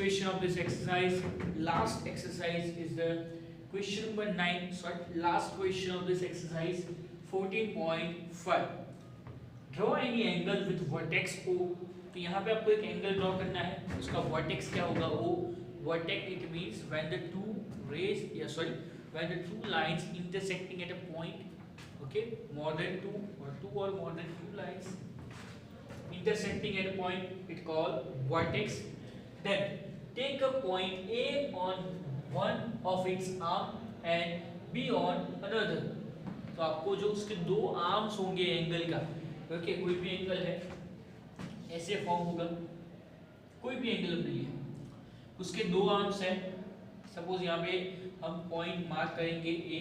question of this exercise. Last exercise is the question number 9. Sorry, last question of this exercise 14.5. Draw any angle with vertex O. तो यहाँ पे आपको एक angle draw करना है, उसका वर्टेक्स क्या होगा? O. Vertex it means when the two rays, when the two lines intersecting at a point, okay, more than two or more than two lines intersecting at a point, it called vertex. Then take a point A on one of its arm and B on another. तो आपको जो उसके दो arms होंगे angle का, okay, कोई भी angle है ऐसे फॉर्म होगा, कोई भी एंगल नहीं है, उसके दो आर्म्स हैं. सपोज यहाँ पे हम पॉइंट मार्क करेंगे A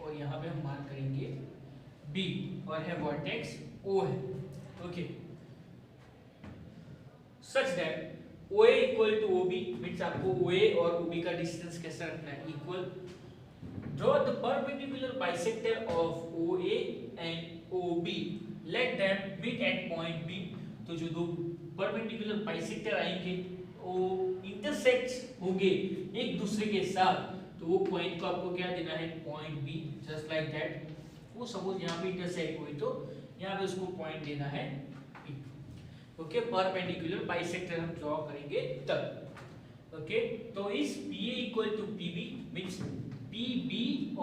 और यहाँ पे हम मार्क करेंगे B और है वर्टेक्स O है, okay. Such that OA equal to OB means आपको OA और OB का डिस्टेंस कैसा रखना है? Equal. Draw the perpendicular bisector of OA and OB. Let them meet at point B. तो जो दो परपेंडिकुलर बाइसेक्टर आएंगे वो इंटरसेक्ट होंगे एक दूसरे के साथ, तो वो पॉइंट को आपको क्या देना है? Point B. Just like that. वो सपोज यहाँ पे इंटरसेक्ट हुई तो यहाँ पे उसको पॉइंट देना है P. ओके, परपेंडिकुलर बाइसेक्टर हम ड्रॉ करेंगे तब. ओके, तो इस PA equal to PB means PB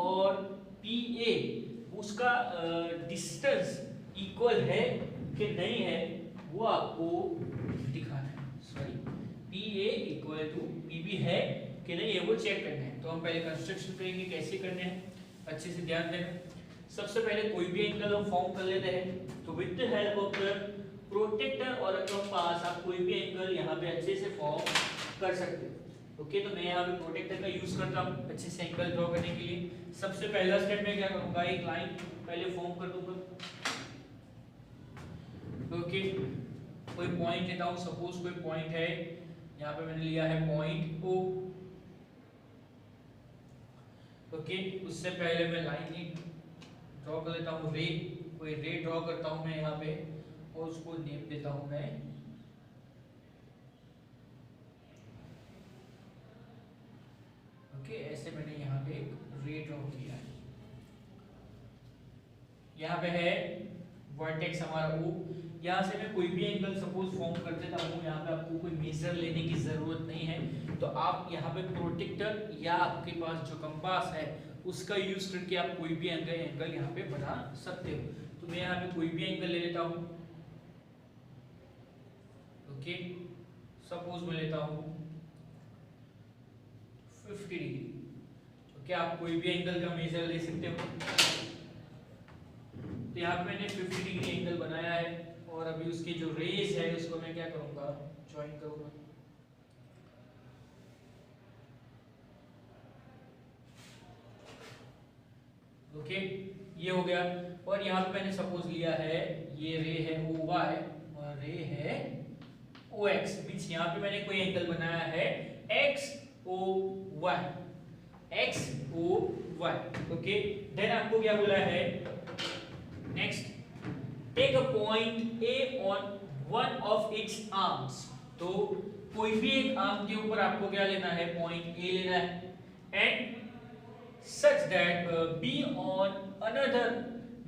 और PA उसका डिस्टेंस इक्वल है कि नहीं है वो आपको दिखाना है. Sorry, PA equal to PB है कि नहीं है वो चेक करना है. तो हम पहले कंस्ट्रक्शन करेंगे, कैसे करने हैं अच्छे से ध्यान देना. सबसे पहले कोई भी एंगल हम फॉर्म कर लेते हैं. तो with the help of the protractor और अ कंपास आप कोई भी एंगल यहाँ पे अच्छे से फॉर्म कर सकते हो. ओके, तो मैं यहाँ पे प्रोटेक्टर का यूज करता हूँ अच्छे से एंगल ड्रॉ करने के लिए. सबसे पहला स्टेप में क्या करूँगा? एक लाइन पहले फॉर्म कर दूंगा. ओके, कोई पॉइंट लेता हूँ. सपोज कोई पॉइंट है, यहाँ पे मैंने लिया है पॉइंट O. ओके, उससे पहले मैं लाइन एक ड्रॉ कर लेता हूँ, रे. कोई रे ड्रॉ करता हूँ मैं यहाँ पे और उसको नेम देता हूँ मैं ओके. ऐसे मैंने यहाँ पे एक रे ड्रॉ किया है. यहाँ पे है वर्टेक्स हमारा O. यहाँ से मैं कोई भी एंगल सपोज फॉर्म कर देता हूँ. यहाँ पे आपको कोई मेजर लेने की जरूरत नहीं है, तो आप यहाँ पे प्रोटेक्टर या आपके पास जो कंपास है उसका यूज करके आप कोई भी एंगल यहाँ पे बना सकते हो. तो मैं यहाँ पे कोई भी एंगल ले लेता हूँ. ओके, सपोज मैं लेता हूँ 50 डिग्री. ओके, आप कोई भी एंगल का मेजर ले सकते हो. तो यहाँ पे मैंने 50 डिग्री एंगल बनाया है और अभी उसकी जो रेज है उसको मैं क्या करूँगा? ज्वाइन करूँगा. ओके, ये हो गया. और यहाँ पे मैंने सपोज लिया है ये रे है OY और रे है OX मींस यहाँ पे मैंने कोई एंगल बनाया है XOY. ओके, देन आपको क्या बोला है? Next, take a point A on one of its arms. तो कोई भी एक आर्म के ऊपर आपको क्या लेना है? पॉइंट A लेना है. And such that B on another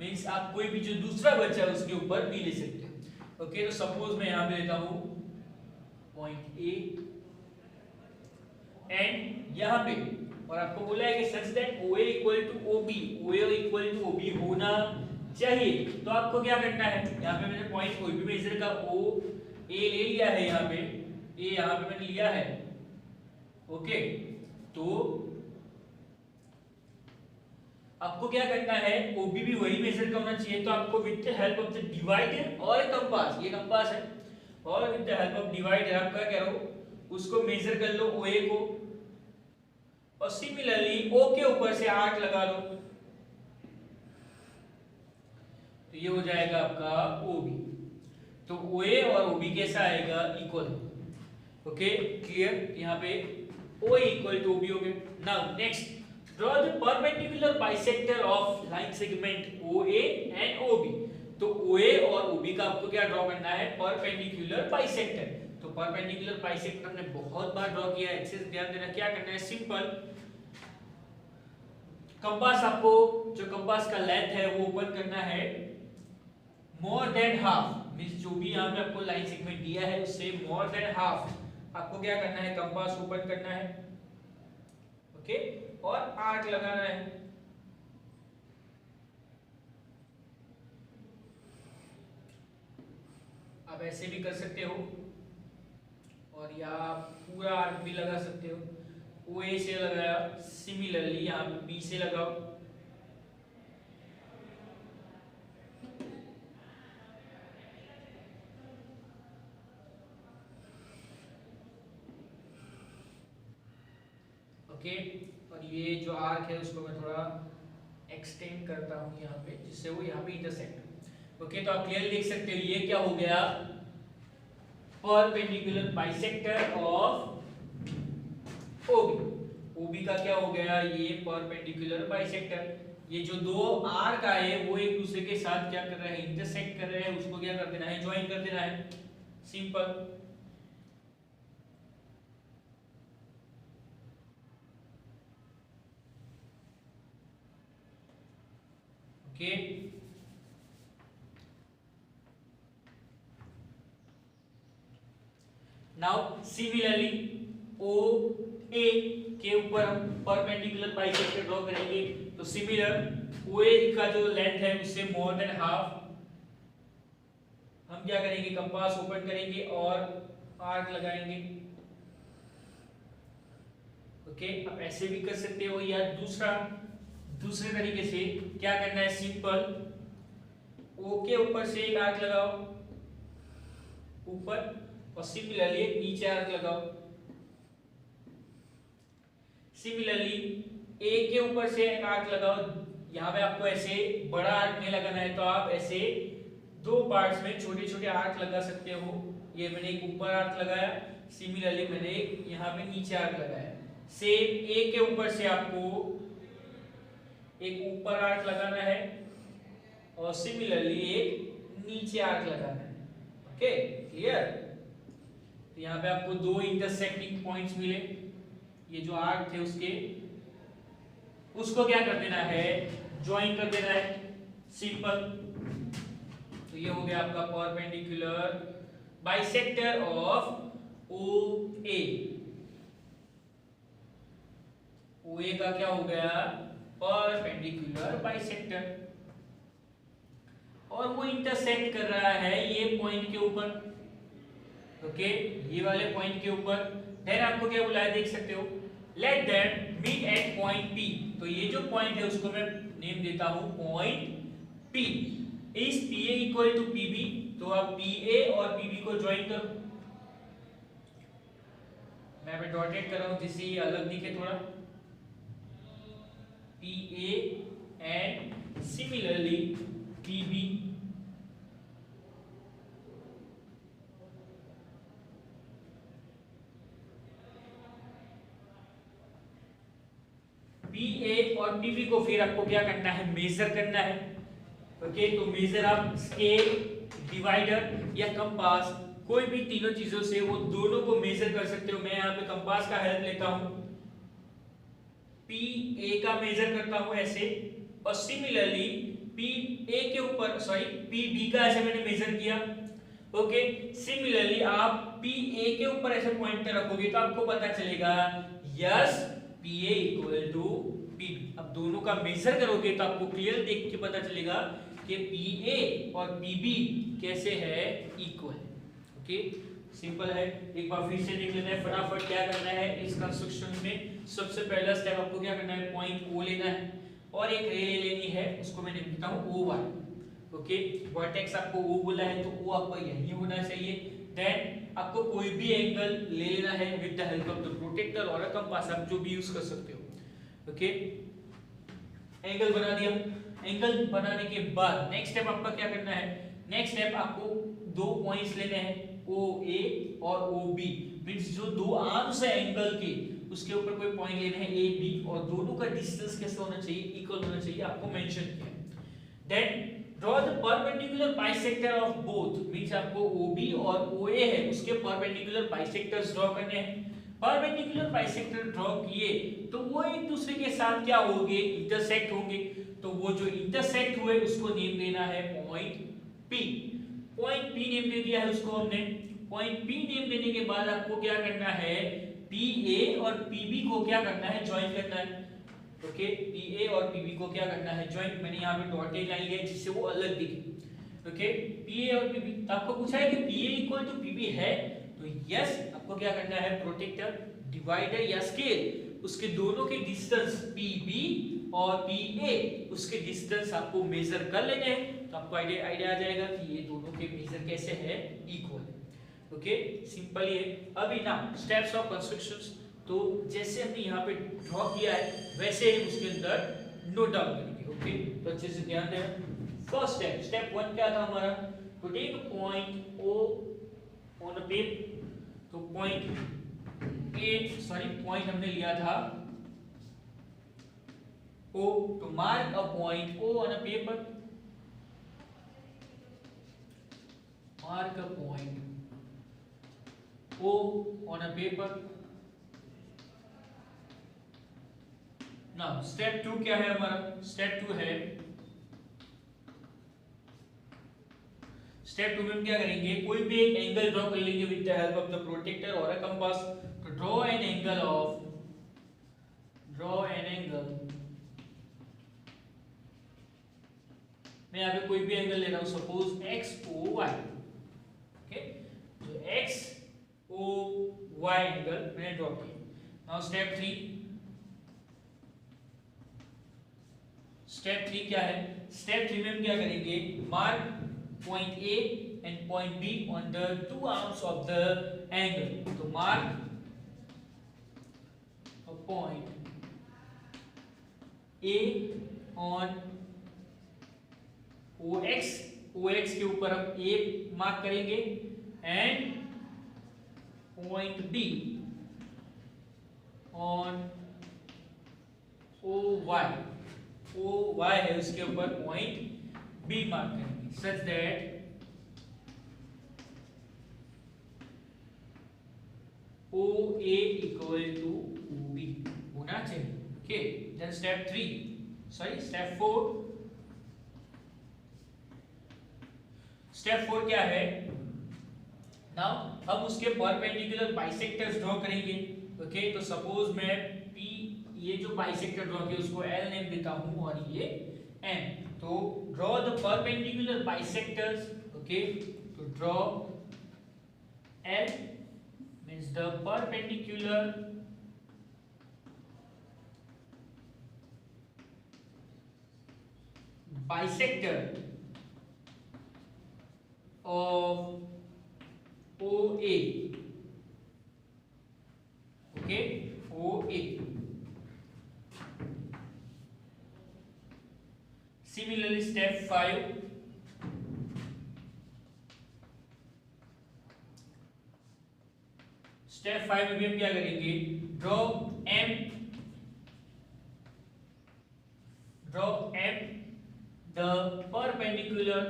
means आप कोई भी जो दूसरा बचा है उसके ऊपर B ले सकते हो. ओके, तो सपोज मैं यहाँ पे लेता हूँ पॉइंट A एंड यहाँ पे, और आपको बोला है कि such that OA equal to OB, OA equal to OB होना चाहिए. तो आपको क्या करना है? यहाँ पे मैंने पॉइंट कोई भी मेजर का OA ले लिया है. यहाँ पे A यहाँ पे मैंने लिया है. ओके, तो आपको क्या करना है? OB भी वही मेजर का होना चाहिए. तो आपको with the help of the divider और कंपास, ये कंपास है, और with the help of divider आप क्या करो? उसको मेजर कर लो OA को, और सिमिलरली O के ऊपर से 8 लगा दो. तो ये हो जाएगा आपका OB. तो OA और OB कैसा आएगा? इक्वल. Okay, clear? यहाँ पे OA इक्वल टू OB हो गया. Now next, draw the perpendicular bisector of line segment OA and OB. तो OA और OB का आपको क्या ड्रॉ करना है? Perpendicular bisector. तो तो परपेंडिकुलर बाइसेक्टर हमने बहुत बार ड्रॉ किया है, अच्छे से ध्यान देना। क्या करना है, सिंपल कंपास, आपको जो कंपास का लेंथ है वो ओपन करना है मोर देन हाफ, मींस जो भी यहाँ पे आपको लाइन सेगमेंट दिया है उससे मोर देन हाफ आपको क्या करना है, कंपास ओपन करना है, ओके, और आर्क लगाना है। आप ऐसे भी कर सकते हो और या पूरा आर्क भी लगा सकते हो। ओ ए से लगाया, सिमिलरली यहाँ पे बी से लगाओ, ओके। और ये जो आर्क है उसको मैं थोड़ा एक्सटेंड करता हूँ यहाँ पे, जिससे वो यहाँ पे इंटरसेक्ट, ओके। तो आप क्लियरली देख सकते हो ये क्या हो गया, परपेंडिकुलर बाइसेक्टर ऑफ ओबी। ओबी का क्या हो गया, ये परपेंडिकुलर बाइसेक्टर। ये जो दो आर्क आए वो एक दूसरे के साथ क्या कर रहे हैं, इंटरसेक्ट कर रहे हैं, उसको क्या कर देना है, ज्वाइन कर देना है, simple. Okay, now similarly O A के ऊपर हम परपेंडिकुलर बाइसेक्टर ड्रॉ करेंगे। तो सिमिलर ओ ए का जो लेंथ है उससे मोर देन हाफ हम क्या करेंगे, कंपास ओपन करेंगे और आर्क लगाएंगे, ओके। आप ऐसे भी कर सकते हो या दूसरे तरीके से क्या करना है, सिंपल ओ के ऊपर से एक आर्क लगाओ ऊपर और सिमिलरली एक नीचे आर्क लगाओ। सिमिलरली ए के ऊपर से एक आर्क लगाओ। यहाँ पे आपको ऐसे बड़ा आर्क नहीं लगाना है, तो आप ऐसे दो पार्ट्स में छोटे छोटे आर्क लगा सकते हो। ये मैंने एक ऊपर आर्क लगाया, सिमिलरली मैंने एक यहाँ पे नीचे आर्क लगाया। सेम ए के ऊपर से आपको एक ऊपर आर्क लगाना है और सिमिलरली एक नीचे आर्क लगाना है, ओके, क्लियर। तो यहाँ पे आपको दो इंटरसेक्टिंग पॉइंट्स मिले, ये जो आर्क थे उसको क्या कर देना है, ज्वाइन कर देना है, सिंपल। तो ये हो गया आपका परपेंडिकुलर बाइसेक्टर ऑफ ओ ए। ओ ए का क्या हो गया, परपेंडिकुलर बाइसेक्टर, और वो इंटरसेक्ट कर रहा है ये पॉइंट के ऊपर, ओके, ये वाले पॉइंट के ऊपर। देन आपको क्या बुलाया, देख सकते हो, let them meet at point P. तो ये जो पॉइंट है उसको मैं नेम देता हूं point P. Is P A equal to P B, तो आप पी ए और पी बी को ज्वाइन करो। मैं भी डॉटेड कर रहा हूं जिससे ये अलग दिखे थोड़ा, P A and similarly P B. P A और पी बी को फिर आपको क्या करना है, मेजर करना है, ओके। तो मेजर आप स्केल, डिवाइडर या कंपास, कोई भी तीनों चीजों से वो दोनों को मेजर कर सकते हो। मैं यहाँ पे कंपास का हेल्प लेता हूं, पी ए का मेजर करता हूं ऐसे, और सिमिलरली पी ए के ऊपर, सॉरी पी बी का ऐसे मैंने मेजर किया, ओके। सिमिलरली आप पी ए के ऊपर ऐसे पॉइंटर रखोगे तो आपको पता चलेगा yes P A equal to P B. अब दोनों का मेजर करोगे तो आपको क्लियर देख के पता चलेगा कि पी ए और पी बी कैसे है, इक्वल, ओके, सिंपल है। एक बार फिर से देख लेते हैं फटाफट क्या करना है इस कंस्ट्रक्शन में। सबसे पहला स्टेप आपको क्या करना है, पॉइंट ओ लेना है और एक रे लेनी है, उसको मैं लिखता हूं ओ वन, ओके। वर्टेक्स आपको ओ बोला है तो ओ आपका यही होना चाहिए। देन आपको कोई भी एंगल ले लेना है with the help of the protractor और अ कंपास, आप जो भी यूज कर सकते हो, ओके। एंगल बना दिया। एंगल बनाने के बाद नेक्स्ट स्टेप आपका क्या करना है, नेक्स्ट स्टेप आपको दो पॉइंट्स लेने हैं ओ ए और ओ बी, मींस जो दो आर्म्स है एंगल के उसके ऊपर कोई पॉइंट लेने हैं ए बी, और दोनों का डिस्टेंस कैसे होना चाहिए, इक्वल होना चाहिए, आपको मेंशन किया। Then draw the perpendicular bisector of both, means आपको OB और OA है उसके परपेंडिकुलर बाइसेक्टर्स ड्रॉ करने हैं। परपेंडिकुलर बाइसेक्टर ड्रॉ किए तो वो एक दूसरे के साथ क्या होंगे, इंटरसेक्ट होंगे। तो वो जो इंटरसेक्ट हुए उसको नेम देना है point P। Point P name दे दिया है उसको हमने। पॉइंट P नेम देने के बाद आपको क्या करना है, PA और PB को क्या करना है, ज्वाइन करना है। ओके, PA और PB को क्या करना है, ज्वाइन। मैंने यहाँ पे डॉटेड लाइन लिया है जिससे वो अलग दिखे। ओके, PA और PB। तो आपको पूछा है कि PA इक्वल टू PB है, तो यस आपको क्या करना है, प्रोटेक्टर, डिवाइडर या स्केल, उसके दोनों के डिस्टेंस PB और PA उसके डिस्टेंस आपको मेजर कर लेने हैं। तो आपको आइडिया आ जाएगा कि ये दोनों के मेजर कैसे है, इक्वल है। ओके, सिंपल ही है। अभी ना स्टेप्स ऑफ कंस्ट्रक्शंस, तो जैसे हमने यहाँ पे ड्रॉ किया है वैसे ही उसके अंदर नोट डाउन करेंगे। ओके, तो अच्छे से ध्यान देना। फर्स्ट स्टेप, स्टेप 1 क्या था हमारा, to take a point O on a paper. तो पॉइंट हमने लिया था O, तो mark a point O on a paper, mark a point O on a paper. Now step 2 क्या है हमारा, स्टेप 2 है, स्टेप 2 में हम क्या करेंगे, कोई भी एक एंगल ड्रॉ कर लेंगे with the help of the protractor और अ कंपास। तो ड्रॉ एन एंगल, मैं यहाँ पे कोई भी एंगल ले रहा हूँ, सपोज XOY। ओके, तो XOY एंगल मैंने ड्रॉ किया। नाउ स्टेप 3, स्टेप 3 क्या है, स्टेप 3 में हम क्या करेंगे, mark point A and point B on the two arms of the angle. तो mark a point A on OX के ऊपर हम A मार्क करेंगे and point B on OY है उसके ऊपर पॉइंट B मार्क करेंगे, such that OA equal to OB होना चाहिए। ओके, देन स्टेप 4, स्टेप 4 क्या है, नाउ हम उसके परपेंडिकुलर बाइसेक्टर्स ड्रॉ करेंगे। ओके, तो सपोज मैं P, ये जो बाइसेक्टर ड्रॉ किया उसको L नेम देता हूं और ये N। तो draw the perpendicular bisectors. Okay, तो draw L means the perpendicular bisector of OA. Okay, OA. Similarly, step 5. Step 5 में भी हम क्या करेंगे, draw M the perpendicular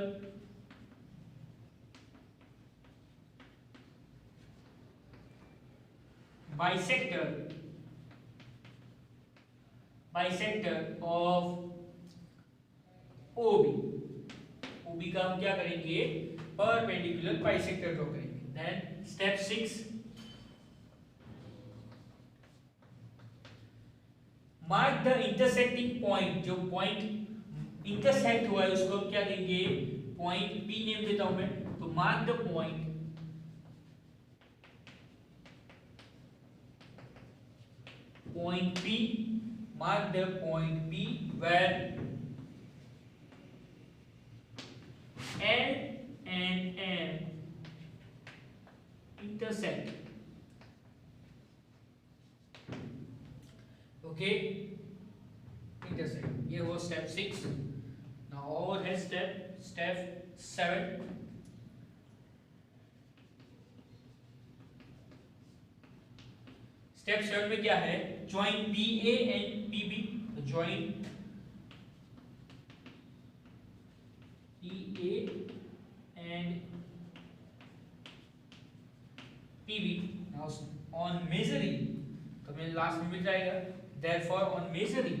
bisector of OB का हम क्या करेंगे, परपेंडिकुलर बाइसेक्टर ड्रॉ करेंगे। Then step 6, mark the intersecting point, जो पॉइंट इंटरसेक्ट हुआ है उसको हम क्या देंगे, पॉइंट P नेम देता हूं मैं। तो mark the point P, mark the point P where L and M intersect. Okay, intersect. ये हुआ step 6. Now over है step 7. स्टेप 7 में क्या है, ज्वाइन BA एंड PB। तो join EA and PB. Now on measuring, तो मेरे last में मिल जाएगा, therefore on measuring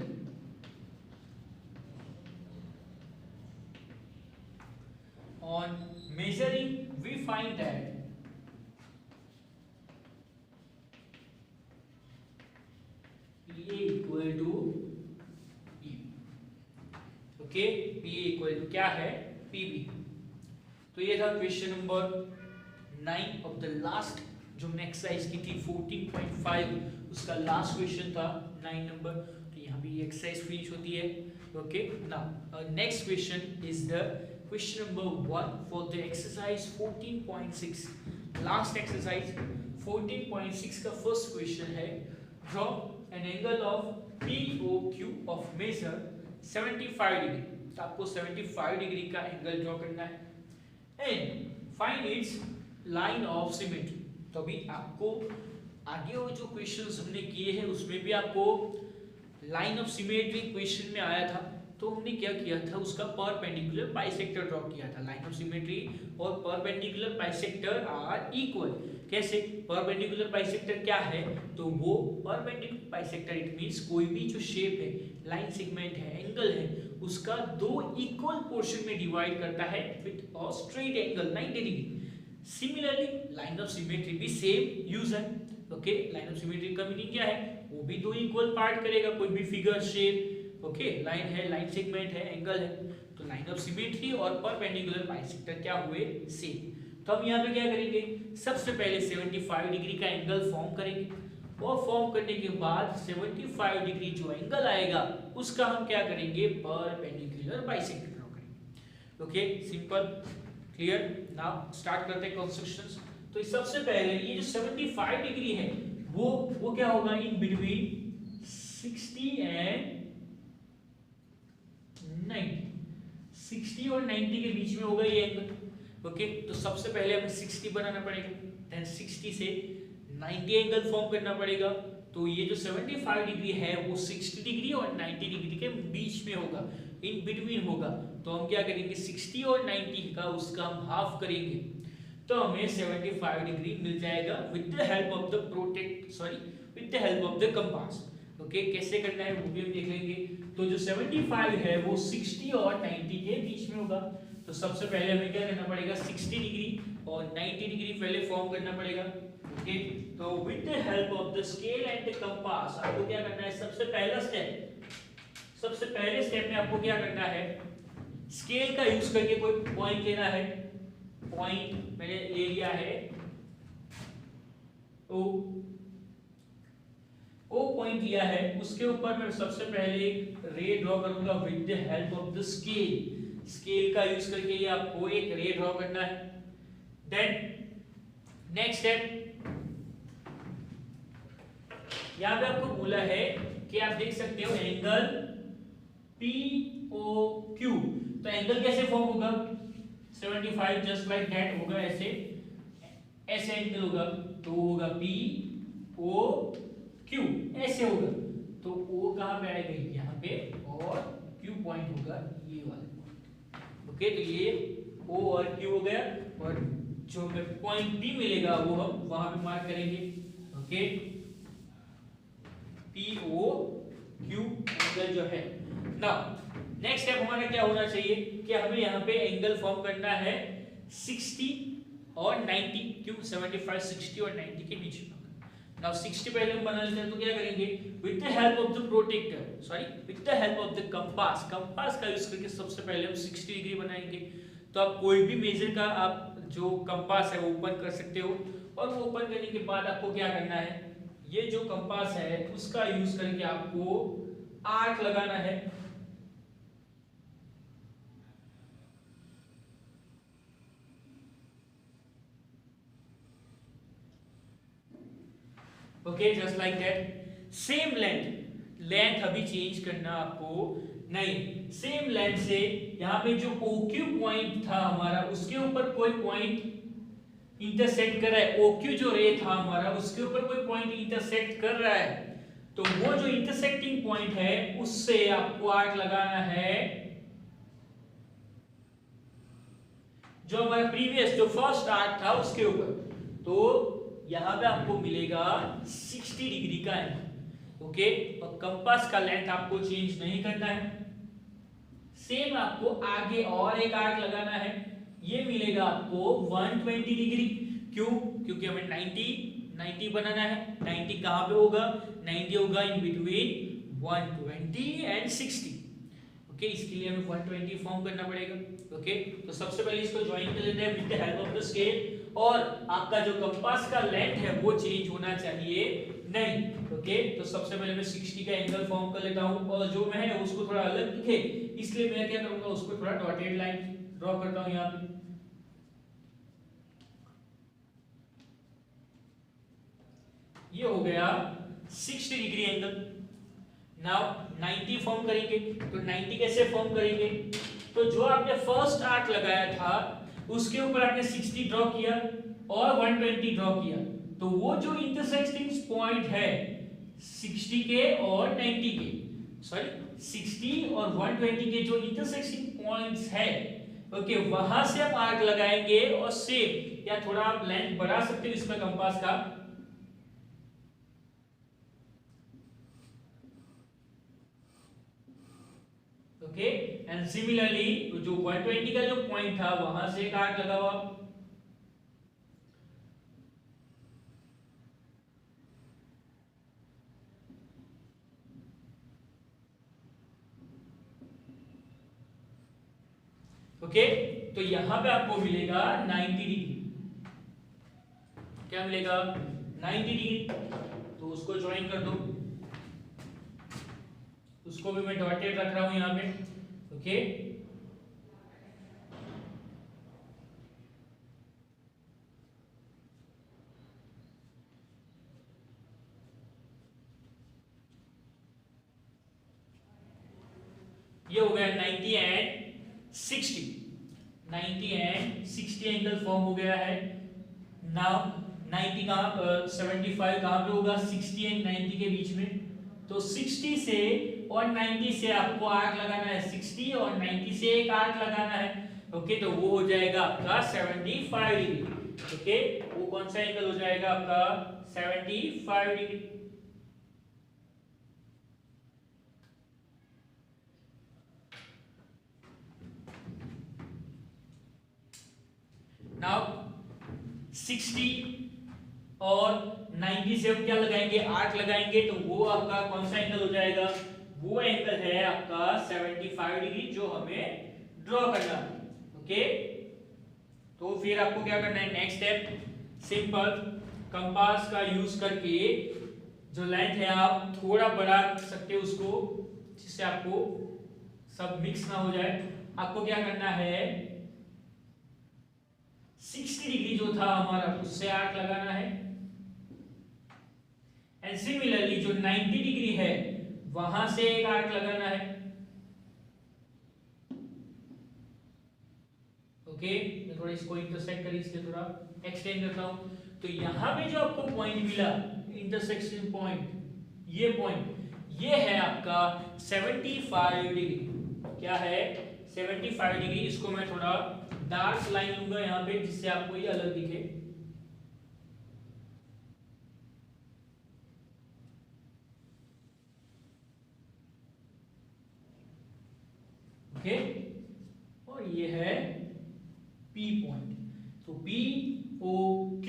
we find that PA equal to PB. Okay, PA equal to क्या है? PB. तो ये था question number 9 of the last जो हमने एक्सरसाइज की थी 14.5, उसका लास्ट क्वेश्चन था 9 नंबर। तो यहाँ भी एक्सरसाइज फिनिश होती है। Okay, now next question is the question number 1 for the exercise 14.6। Last exercise 14.6 का फर्स्ट क्वेश्चन है, draw an angle of POQ of measure 75 degree. तो आपको 75 डिग्री का एंगल ड्रॉ करना है and find its line of symmetry. तो अभी आपको आगे वो जो क्वेश्चंस हमने किए हैं उसमें भी आपको लाइन ऑफ सिमेट्री क्वेश्चन में आया था। तो हमने क्या किया था, उसका परपेंडिकुलर बाइसेक्टर ड्रॉ किया था। लाइन ऑफ सिमेट्री और परपेंडिकुलर बाइसेक्टर आर इक्वल। कैसे? परपेंडिकुलर बाइसेक्टर क्या है? तो वो परपेंडिकुलर बाइसेक्टर इट मींस कोई भी जो शेप है, लाइन सेगमेंट है, एंगल है, उसका दो इक्वल पोर्शन में डिवाइड करता है with a straight angle 90 degree. Similarly line of symmetry भी सेम यूज है। ओके, लाइन ऑफ सिमेट्री का मीनिंग क्या है? वो भी दो इक्वल पार्ट करेगा। कोई भी फिगर, शेप, ओके, लाइन है, लाइन सेगमेंट है, एंगल है, तो लाइन ऑफ सिमेट्री और परपेंडिकुलर बाइसेक्टर क्या हुए? सेम। तो हम यहाँ पे क्या करेंगे, सबसे पहले 75 डिग्री का एंगल फॉर्म करेंगे और फॉर्म करने के बाद 75 डिग्री जो एंगल आएगा उसका हम क्या करेंगे, परपेंडिकुलर बाइसेक्टर ड्रॉ करेंगे। Okay, simple, clear. Now start करते हैं कंस्ट्रक्शंस। तो सबसे पहले ये जो 75 डिग्री है वो क्या होगा, इन बिटवीन 60 एंड 90, 60 और 90 के बीच में होगा ये एंगल। ओके, तो सबसे पहले हमें 60 बनाना पड़ेगा, देन 60 से 90 एंगल फॉर्म करना पड़ेगा। तो ये जो 75 डिग्री है वो 60 डिग्री और 90 डिग्री के बीच में होगा, इन बिटवीन होगा। तो हम क्या करेंगे, 60 और 90 का उसका हम हाफ करेंगे तो हमें 75 डिग्री मिल जाएगा with the help of the with the help of the compass. Okay, कैसे करना है वो भी हम देख लेंगे। तो जो 75 है वो 60 और 90 के बीच में होगा। तो सबसे पहले हमें क्या करना पड़ेगा, 60 डिग्री और 90 डिग्री पहले फॉर्म करना पड़ेगा। ओके, तो with the help of the scale and the compass आपको क्या करना है, सबसे पहले स्टेप में आपको क्या करना है, स्केल का यूज करके कोई पॉइंट लेना है। पॉइंट मैंने ले लिया है ओ पॉइंट लिया है, उसके ऊपर मैं सबसे पहले रे ड्रॉ करूंगा with the help of the scale का यूज करके ये आपको एक रे ड्रॉ करना है। देन नेक्स्ट स्टेप, यहां पे आपको बोला है कि आप देख सकते हो एंगल POQ। तो एंगल कैसे फॉर्म होगा, 75 जस्ट लाइक दैट होगा, ऐसे एंगल होगा। तो होगा POQ, ऐसे होगा। तो O कहां पे आएगा, यहाँ पे, और Q पॉइंट होगा ये वाला पॉइंट। ओके, तो ये O और Q हो गया, और जो हमें पॉइंट B मिलेगा वो हम वहां पे मार्क करेंगे। ओके, POQ एंगल जो है। नाउ नेक्स्ट स्टेप हमारा क्या होना चाहिए कि हमें यहाँ पे एंगल फॉर्म करना है 60 और 90। क्यों, 75, 60 और 90 के बीच में। नाउ 60 पहले हम बना लेते हैं। तो क्या करेंगे, with the help of the with the help of the compass का यूज करके सबसे पहले हम 60 डिग्री बनाएंगे। तो आप कोई भी मेजर का आप जो कंपास है वो ओपन कर सकते हो, और वो ओपन करने के बाद आपको क्या करना है, ये जो कंपास है उसका यूज करके आपको आर्क लगाना है। Okay, just like that. Same length अभी चेंज करना आपको नहीं, सेम लेंथ से यहाँ पे जो OQ पॉइंट था हमारा उसके ऊपर कोई पॉइंट इंटरसेक्ट कर रहा है। OQ जो रे था हमारा उसके ऊपर कोई पॉइंट इंटरसेक्ट कर रहा है, तो वो जो इंटरसेक्टिंग पॉइंट है उससे आपको आर्क लगाना है जो हमारा प्रीवियस जो फर्स्ट आर्क था उसके ऊपर, तो यहाँ पे आपको मिलेगा 60 डिग्री का एंगल। ओके, और कंपास का लेंथ आपको चेंज नहीं करना है। सेम आपको आगे और एक आर्क लगाना है, ये मिलेगा आपको 120 डिग्री। क्यों? क्योंकि हमें 90 बनाना है। 90 कहाँ पे होगा? 90 होगा इन बिटवीन 120 एंड 60। ओके, इसके लिए हमें 120 फॉर्म करना पड़ेगा। ओके, तो सबसे पहले इसको ज्वाइन कर लेते हैं with the help of the scale, और आपका जो कंपास का लेंथ है वो चेंज होना चाहिए नहीं। ओके, तो सबसे पहले मैं 60 का एंगल फॉर्म कर लेता हूं, और जो मैं है उसको थोड़ा अलग दिखे इसलिए मैं क्या करूंगा, उसको थोड़ा डॉटेड लाइन ड्रॉ करता हूं यहां पे। ये हो गया 60 डिग्री एंगल। नाउ 90 फॉर्म करेंगे, तो 90 कैसे फॉर्म करेंगे? तो जो आपने फर्स्ट आर्क लगाया था उसके ऊपर आपने 60 ड्रॉ किया और 120 ड्रॉ किया, तो वो जो इंटरसेक्टिंग पॉइंट है 60 के और 90 के, सॉरी 60 और 120 के जो इंटरसेक्टिंग पॉइंट्स है, ओके, वहां से आप आर्क लगाएंगे, और सेम या थोड़ा आप लेंथ बढ़ा सकते हो इसमें कंपास का। ओके, एंड सिमिलरली जो 120 का जो पॉइंट था वहां से एक आर्क लगाओ आप। ओके, तो यहां पे आपको मिलेगा 90 डिग्री। क्या मिलेगा? 90 डिग्री। तो उसको ज्वाइन कर दो, उसको भी मैं डॉटेड रख रहा हूं यहां पे। ओके, ये हो गया 90 एंड 60। 90 एंड 60 एंगल फॉर्म हो गया है। नाउ 90 कहां 75 कहां पे होगा? 60 एंड 90 के बीच में। तो 60 से और 90 से आपको आर्क लगाना है, 60 और 90 से एक आर्क लगाना है। ओके, तो वो हो जाएगा आपका 75 डिग्री। ओके, वो कौन सा एंगल हो जाएगा आपका? 75 डिग्री। नाउ 60 और 90 से हम क्या लगाएंगे? आर्क लगाएंगे, तो वो आपका कौन सा एंगल हो जाएगा? वो एंगल है आपका 75 डिग्री जो हमें ड्रॉ करना है। ओके, तो फिर आपको क्या करना है? नेक्स्ट स्टेप, सिंपल कंपास का यूज करके जो लेंथ है आप थोड़ा बढ़ा सकते हो उसको, जिससे आपको सब मिक्स ना हो जाए। आपको क्या करना है? 60 डिग्री जो था हमारा उससे आर्क लगाना है, एंड सिमिलरली जो 90 डिग्री है वहां से एक आर्क लगाना है। ओके, मैं थोड़ा इसको इंटरसेक्ट करी, इसलिए थोड़ा एक्सटेंड करता हूं। तो यहां पे जो आपको पॉइंट मिला, इंटरसेक्शन पॉइंट, ये पॉइंट ये है आपका 75 डिग्री। क्या है? 75 डिग्री। इसको मैं थोड़ा डार्क लाइन लूंगा यहां पे, जिससे आपको ये अलग दिखे। ओके, और ये है P पॉइंट। तो P O Q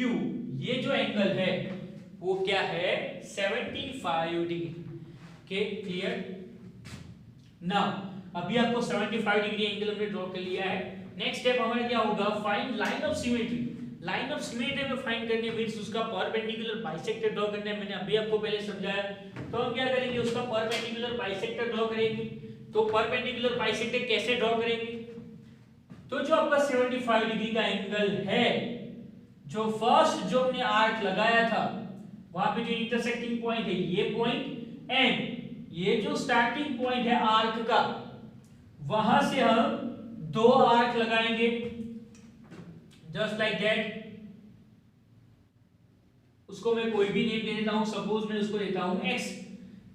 ये जो एंगल है वो क्या है? 75 डिग्री। Okay, clear? नाउ अभी आपको 75 डिग्री एंगल हमने ड्रॉ कर लिया है। नेक्स्ट स्टेप हमारा क्या होगा? Find line of symmetry. Line of symmetry में फाइंड करने मींस उसका परपेंडिकुलर बाइसेक्टर ड्रॉ करना है। मैंने अभी आपको पहले समझाया। तो हम क्या करेंगे? उसका परपेंडिकुलर बाइसेक्टर ड्रॉ करेंगे। तो परपेंडिकुलर बाइसेक्टर कैसे ड्रॉ करेंगे? तो जो आपका 75 डिग्री का एंगल है, जो फर्स्ट जो हमने आर्क लगाया था वहां पे जो इंटरसेक्टिंग पॉइंट है ये पॉइंट, एंड ये जो स्टार्टिंग पॉइंट है आर्क का, वहां से हम दो आर्क लगाएंगे जस्ट लाइक दैट। उसको मैं कोई भी नेम दे देता हूं, सपोज मैं उसको देता हूं x।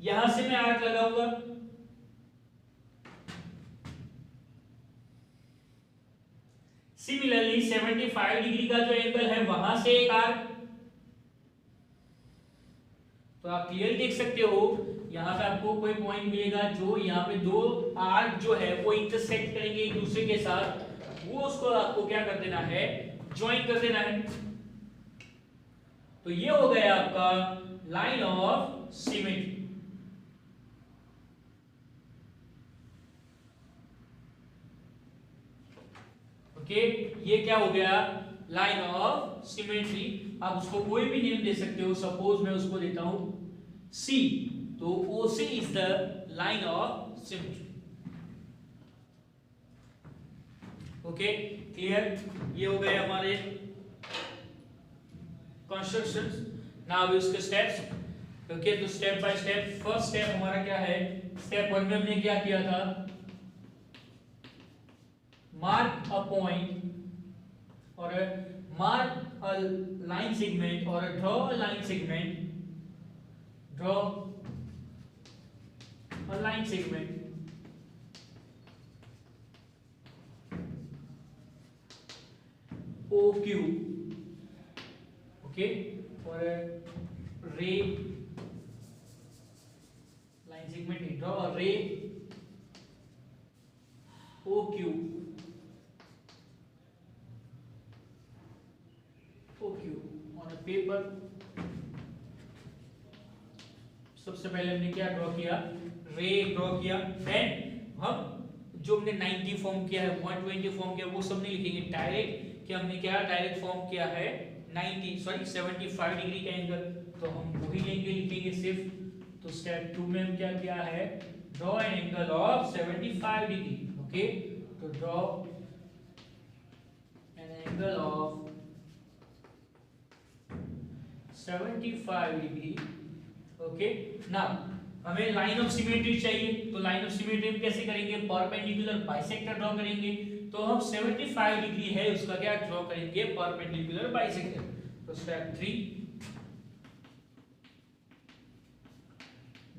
यहां से मैं आर्क लगाऊंगा, सिमिलरली 75 डिग्री का जो एंगल है वहां से एक आर्क, तो आप क्लियर देख सकते हो यहाँ पे आपको कोई पॉइंट मिलेगा जो यहाँ पे दो आर्क जो है वो इंटरसेक्ट करेंगे एक दूसरे के साथ, वो उसको आपको क्या कर देना है, ज्वाइन कर देना है। तो ये हो गया आपका लाइन ऑफ सिमेट्री। ओके, ये क्या हो गया, लाइन ऑफ सिमेट्री। आप उसको कोई भी नेम दे सकते हो, सपोज मैं उसको देता हूं सी, तो OC is the line of symmetry. Okay clear, ये हो गए हमारे कंस्ट्रक्शंस। नाउ इसके स्टेप्स। ओके, तो step by step, first step हमारा क्या है, स्टेप 1 में हमने क्या किया था, mark a point or mark a line segment or draw a line segment, draw a line segment OQ, okay, or a ray line segment, draw a ray OQ on a paper। सबसे पहले हमने क्या draw किया, ray draw किया। Then हम जो हमने 90 form किया है, 120 फॉर्म किया, वो सब नहीं लिखेंगे डायरेक्ट, कि हमने क्या डायरेक्ट फॉर्म किया है 75 डिग्री का एंगल, तो हम वही लेंगे, लिखेंगे सिर्फ। तो स्टेप 2 में हम क्या किया है, draw an angle of 75 degree. Okay, तो draw an angle of 75 degree. Okay, now हमें लाइन ऑफ सिमेट्री चाहिए, तो लाइन ऑफ सिमेट्री हम कैसे करेंगे, परपेंडिकुलर बाइसेक्टर ड्रॉ करेंगे। तो हम 75 डिग्री है उसका क्या ड्रॉ करेंगे, परपेंडिकुलर बाइसेक्टर। तो step 3,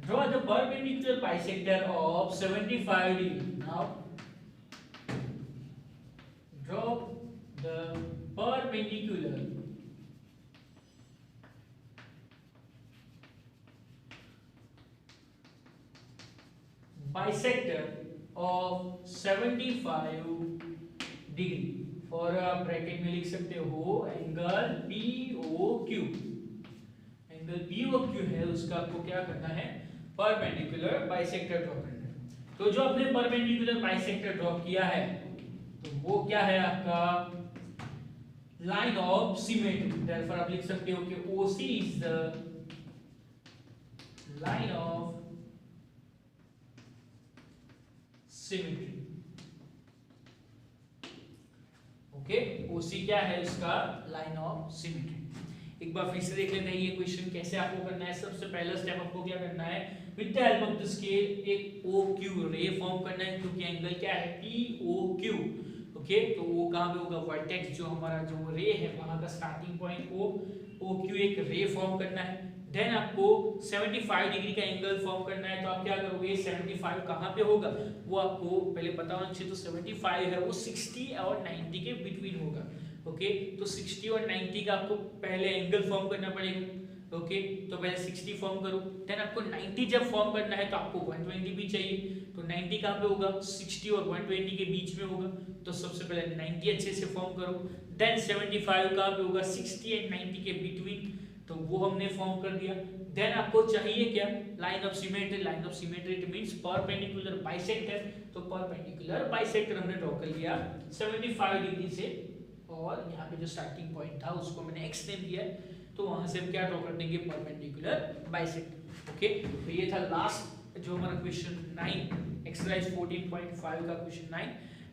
draw the perpendicular bisector of 75 degree. Now draw the perpendicular bisector of 75 degree, और ब्रैकेट में लिख सकते हो एंगल POQ। एंगल POQ है उसका आपको क्या करना है, परपेंडिकुलर बाइसेक्टर ड्रॉ करना है। तो जो आपने परपेंडिकुलर बाइसेक्टर ड्रॉ किया है, तो वो क्या है आपका लाइन ऑफ सिमेट्री। देयरफॉर आप लिख सकते हो कि OC is the line of symmetry. Okay, OC क्या है इसका, लाइन ऑफ सिमेट्री। एक बार फिर से देख लेते हैं ये क्वेश्चन कैसे आपको करना है। सबसे पहला स्टेप आपको क्या करना है, with the help of the scale एक OQ रे फॉर्म करना है, क्योंकि एंगल क्या है POQ। ओके, तो वो कहां पे होगा, वर्टेक्स जो हमारा जो रे है वहां का स्टार्टिंग पॉइंट OQ एक रे फॉर्म करना है। देन आपको 75 डिग्री का एंगल फॉर्म करना है, तो आप क्या करोगे, 75 कहां पे होगा वो आपको पहले पता होना चाहिए। तो 75 है वो 60 और 90 के बिटवीन होगा। ओके, तो 60 और 90 का आपको पहले एंगल फॉर्म करना पड़ेगा। ओके, तो पहले 60 फॉर्म करो, देन आपको 90 जब फॉर्म करना है तो आपको 120 भी चाहिए। तो 90 कहां पे होगा, 60 और 120 के बीच में होगा। तो सबसे पहले 90 अच्छे से फॉर्म करो, देन 75 कहां पे होगा, 60 एंड 90 के बिटवीन, तो वो हमने फॉर्म कर दिया। देन आपको चाहिए क्या, line of symmetry. Line of symmetry it means perpendicular bisector. तो परपेंडिकुलर बाइसेक्टर हमने ड्रॉ कर लिया 75 डिग्री से, और यहाँ पे जो स्टार्टिंग पॉइंट था उसको मैंने x नेम दिया, तो वहां से हम क्या ड्रॉ कर देंगे, परपेंडिकुलर बाइसेक्टर। ओके, तो ये था लास्ट जो हमारा क्वेश्चन 9 एक्सरसाइज 14.5 का question 9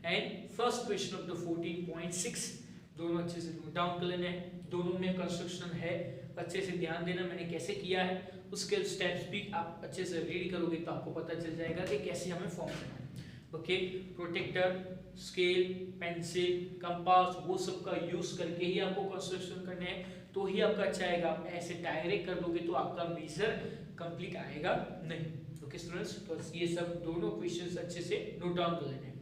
and first question of the 14.6। दोनों अच्छे से नोट डाउन कर लेने हैं, दोनों में कंस्ट्रक्शन है, अच्छे से ध्यान देना मैंने कैसे किया है, उसके स्टेप्स भी आप अच्छे से रीड करोगे तो आपको पता चल जाएगा कि कैसे हमें फॉर्म करना है। Okay, protractor, scale, pencil, compass, वो सब का यूज करके ही आपको कंस्ट्रक्शन करना है, तो ही आपका अच्छा आएगा। आप ऐसे डायरेक्ट कर दोगे तो आपका मेजर कंप्लीट आएगा नहीं। ओके स्टूडेंट्स, तो ये सब दोनों क्वेश्चंस अच्छे से नोट डाउन कर लेने हैं।